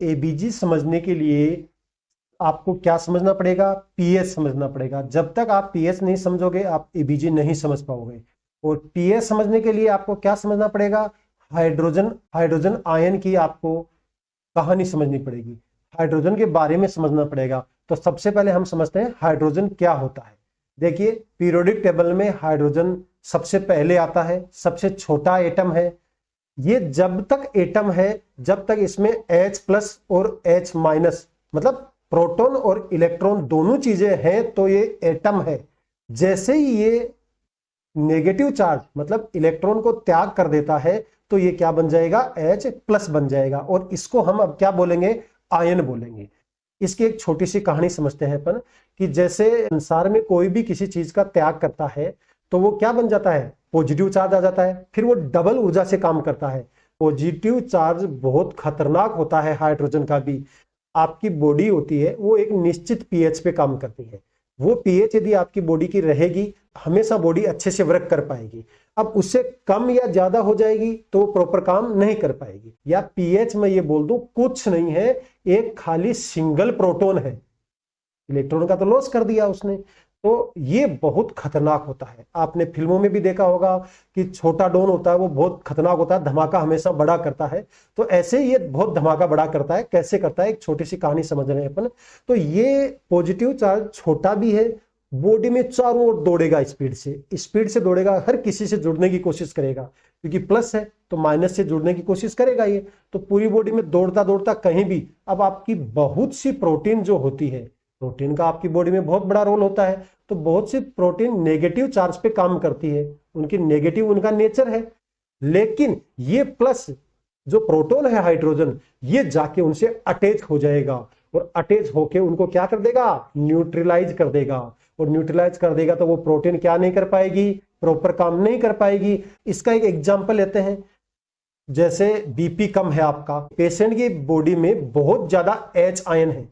ABG समझने के लिए आपको क्या समझना पड़ेगा? पीएच समझना पड़ेगा। जब तक आप पीएच नहीं समझोगे आप एबीजी नहीं समझ पाओगे। और पीएच समझने के लिए आपको क्या समझना पड़ेगा? हाइड्रोजन आयन की आपको कहानी समझनी पड़ेगी, हाइड्रोजन के बारे में समझना पड़ेगा। तो सबसे पहले हम समझते हैं हाइड्रोजन क्या होता है। देखिए, पीरियोडिक टेबल में हाइड्रोजन सबसे पहले आता है, सबसे छोटा एटम है। ये जब तक एटम है, जब तक इसमें H+ और H- मतलब प्रोटॉन और इलेक्ट्रॉन दोनों चीजें हैं तो ये एटम है। जैसे ही ये नेगेटिव चार्ज मतलब इलेक्ट्रॉन को त्याग कर देता है तो ये क्या बन जाएगा? H+ बन जाएगा। और इसको हम अब क्या बोलेंगे? आयन बोलेंगे। इसकी एक छोटी सी कहानी समझते हैं अपन कि जैसे संसार में कोई भी किसी चीज का त्याग करता है तो वो क्या बन जाता है? पॉजिटिव चार्ज आ जाता है, फिर वो डबल ऊर्जा से काम करता है। पॉजिटिव चार्ज बहुत खतरनाक होता है हाइड्रोजन का भी। आपकी बॉडी होती है वो एक निश्चित पीएच पे काम करती है। वो पीएच यदि आपकी बॉडी की रहेगी, हमेशा बॉडी अच्छे से वर्क कर पाएगी। अब उससे कम या ज्यादा हो जाएगी तो वो प्रॉपर काम नहीं कर पाएगी। या पीएच में ये बोल दूं कुछ नहीं है, एक खाली सिंगल प्रोटॉन है, इलेक्ट्रॉन का तो लॉस कर दिया उसने। तो ये बहुत खतरनाक होता है। आपने फिल्मों में भी देखा होगा कि छोटा डॉन होता है वो बहुत खतरनाक होता है, धमाका हमेशा बड़ा करता है। तो ऐसे ये बहुत धमाका बड़ा करता है। कैसे करता है? एक छोटी सी कहानी समझ रहे हैं अपन। तो ये पॉजिटिव चार्ज छोटा भी है, बॉडी में चारों ओर दौड़ेगा, स्पीड से दौड़ेगा, हर किसी से जुड़ने की कोशिश करेगा, क्योंकि प्लस है तो माइनस से जुड़ने की कोशिश करेगा ये। तो पूरी बॉडी में दौड़ता दौड़ता कहीं भी, अब आपकी बहुत सी प्रोटीन जो होती है, प्रोटीन का आपकी बॉडी में बहुत बड़ा रोल होता है, तो बहुत सी प्रोटीन नेगेटिव चार्ज पे काम करती है, उनकी नेगेटिव उनका नेचर है। लेकिन ये प्लस जो प्रोटॉन है हाइड्रोजन, ये जाके उनसे अटैच हो जाएगा और अटैच होके उनको क्या कर देगा? न्यूट्रलाइज कर देगा। और न्यूट्रलाइज कर देगा तो वो प्रोटीन क्या नहीं कर पाएगी? प्रॉपर काम नहीं कर पाएगी। इसका एक एग्जांपल लेते हैं। जैसे बीपी कम है आपका, पेशेंट की बॉडी में बहुत ज्यादा H आयन है,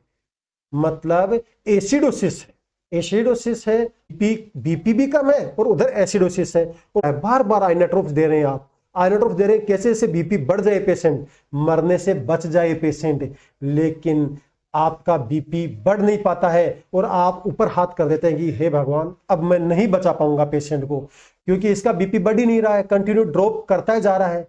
मतलब एसिडोसिस है। एसिडोसिस है, बीपी भी कम है और उधर एसिडोसिस है। और बार बार आइनोट्रोप्स दे रहे हैं आप, आइनोट्रोप्स दे रहे हैं, कैसे से बीपी बढ़ जाए, पेशेंट मरने से बच जाए पेशेंट। लेकिन आपका बीपी बढ़ नहीं पाता है और आप ऊपर हाथ कर देते हैं कि हे भगवान अब मैं नहीं बचा पाऊंगा पेशेंट को, क्योंकि इसका बीपी बढ़ ही नहीं रहा है, कंटिन्यू ड्रॉप करता ही जा रहा है।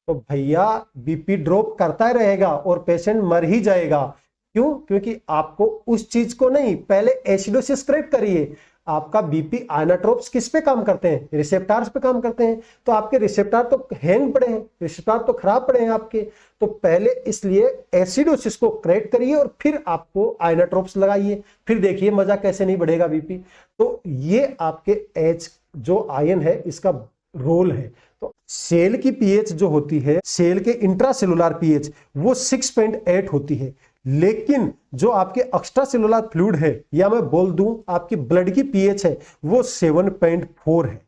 तो भैया बीपी ड्रॉप करता ही रहेगा और पेशेंट मर ही जाएगा। क्यों? क्योंकि आपको उस चीज को नहीं, पहले एसिडोसिस करेक्ट करिए। आपका बीपी आइनोट्रोप्स किस पे काम करते हैं? रिसेप्टर्स पे काम करते हैं। तो आपके रिसेप्टर तो हैंग पड़े हैं, रिसेप्टर तो खराब पड़े हैं आपके। तो पहले इसलिए एसिडोसिस को करेक्ट करिए और फिर आपको आइनोट्रोप्स लगाइए, फिर देखिए मजा कैसे नहीं बढ़ेगा बीपी। तो ये आपके एच जो आयन है इसका रोल है। तो सेल की पीएच जो होती है, सेल के इंट्रासेलुलर पीएच वो 6.8 होती है। लेकिन जो आपके एक्स्ट्रा सेलुलर फ्लूइड है, या मैं बोल दूं आपकी ब्लड की पीएच है, वो 7.4 है।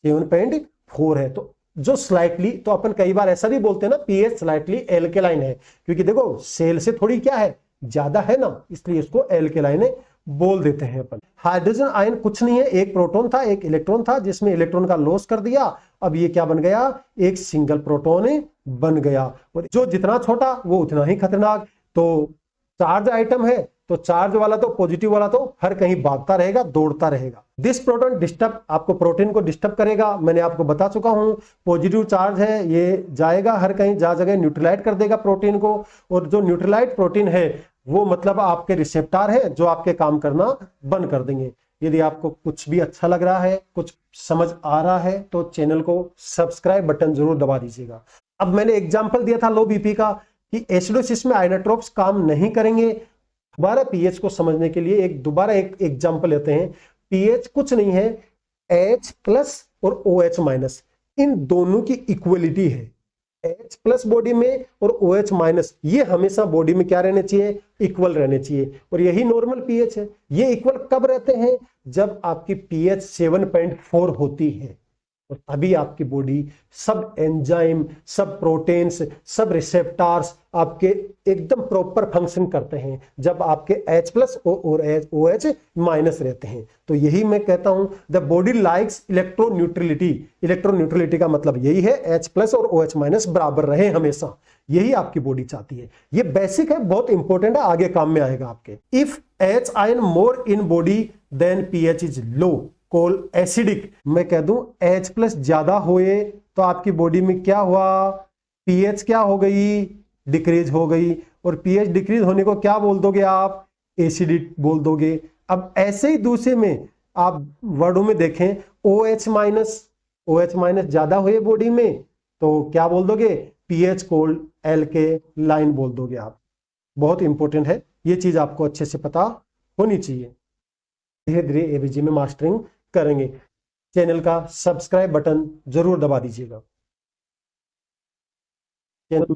7.4 है। तो जो स्लाइटली, तो अपन कई बार ऐसा भी बोलते हैं ना, पीएच स्लाइटली एल्केलाइन है, क्योंकि देखो सेल से थोड़ी क्या है, ज्यादा है ना, इसलिए इसको एल्केलाइन बोल देते हैं अपन। हाइड्रोजन आयन कुछ नहीं है, एक प्रोटॉन था एक इलेक्ट्रॉन था, जिसमें इलेक्ट्रॉन का लॉस कर दिया। अब ये क्या बन गया? एक सिंगल प्रोटॉन बन गया। और जो जितना छोटा वो उतना ही खतरनाक। तो चार्ज आइटम है तो चार्ज वाला तो, पॉजिटिव वाला तो हर कहीं भागता रहेगा, दौड़ता रहेगा। दिस प्रोटॉन डिस्टर्ब, आपको प्रोटीन को डिस्टर्ब करेगा। मैंने आपको बता चुका हूं, पॉजिटिव चार्ज है ये जाएगा हर कहीं, जा जगह न्यूट्रलाइट कर देगा प्रोटीन को। और जो न्यूट्रलाइट प्रोटीन है वो मतलब आपके रिसेप्टर है जो आपके काम करना बंद कर देंगे। यदि आपको कुछ भी अच्छा लग रहा है, कुछ समझ आ रहा है, तो चैनल को सब्सक्राइब बटन जरूर दबा दीजिएगा। अब मैंने एग्जांपल दिया था लो बीपी का कि एसिडोसिस में आइनोट्रोप्स काम नहीं करेंगे। दोबारा पीएच को समझने के लिए एक एग्जांपल लेते हैं। पीएच कुछ नहीं है, H+ और OH-, इन दोनों की इक्वलिटी है। H+ बॉडी में और OH-, ये हमेशा बॉडी में क्या रहने चाहिए? इक्वल रहने चाहिए। और यही नॉर्मल पीएच है। ये इक्वल कब रहते हैं? जब आपकी पीएच 7.4 होती है। तो तभी आपकी बॉडी सब एंजाइम, सब प्रोटीन्स, सब रिसेप्टार्स आपके एकदम प्रॉपर फंक्शन करते हैं जब आपके H+ और OH- रहते हैं। तो यही मैं कहता हूं द बॉडी लाइक्स इलेक्ट्रोन्यूट्रलिटी। इलेक्ट्रोन्यूट्रलिटी का मतलब यही है H+ और OH- बराबर रहे हमेशा, यही आपकी बॉडी चाहती है। ये बेसिक है, बहुत इंपॉर्टेंट है, आगे काम में आएगा आपके। If H ion more in body then pH is low, call acidic. मैं कह दूं H+ ज्यादा हुए तो आपकी बॉडी में क्या हुआ, pH क्या हो गई, डिक्रीज हो गई। और pH डिक्रीज होने को क्या बोल दोगे आप, एसिडिक बोल दोगे। अब ऐसे ही दूसरे में आप वर्डों में देखें, OH- ज्यादा हुए बॉडी में तो क्या बोल दोगे, pH कोल्ड एल्केलाइन बोल दोगे आप। बहुत इंपॉर्टेंट है, ये चीज आपको अच्छे से पता होनी चाहिए। धीरे धीरे एबीजी में मास्टरिंग करेंगे। चैनल का सब्सक्राइब बटन जरूर दबा दीजिएगा। चैनल